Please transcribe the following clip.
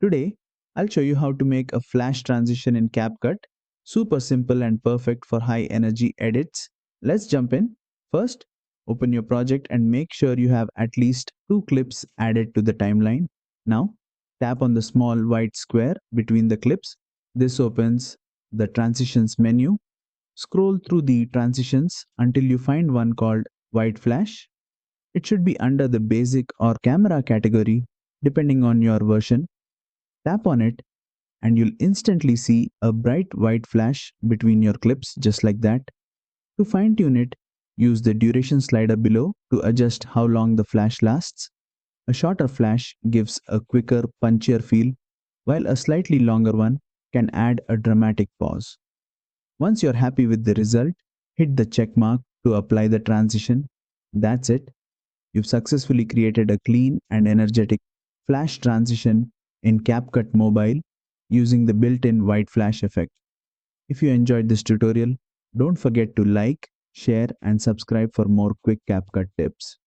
Today, I'll show you how to make a flash transition in CapCut. Super simple and perfect for high energy edits. Let's jump in. First, open your project and make sure you have at least two clips added to the timeline. Now, tap on the small white square between the clips. This opens the transitions menu. Scroll through the transitions until you find one called white flash. It should be under the basic or camera category depending on your version. Tap on it and you'll instantly see a bright white flash between your clips just like that. To fine tune it, use the duration slider below to adjust how long the flash lasts. A shorter flash gives a quicker, punchier feel, while a slightly longer one can add a dramatic pause. Once you're happy with the result, hit the check mark to apply the transition. That's it. You've successfully created a clean and energetic flash transition in CapCut Mobile using the built-in white flash effect. If you enjoyed this tutorial, don't forget to like, share and subscribe for more quick CapCut tips.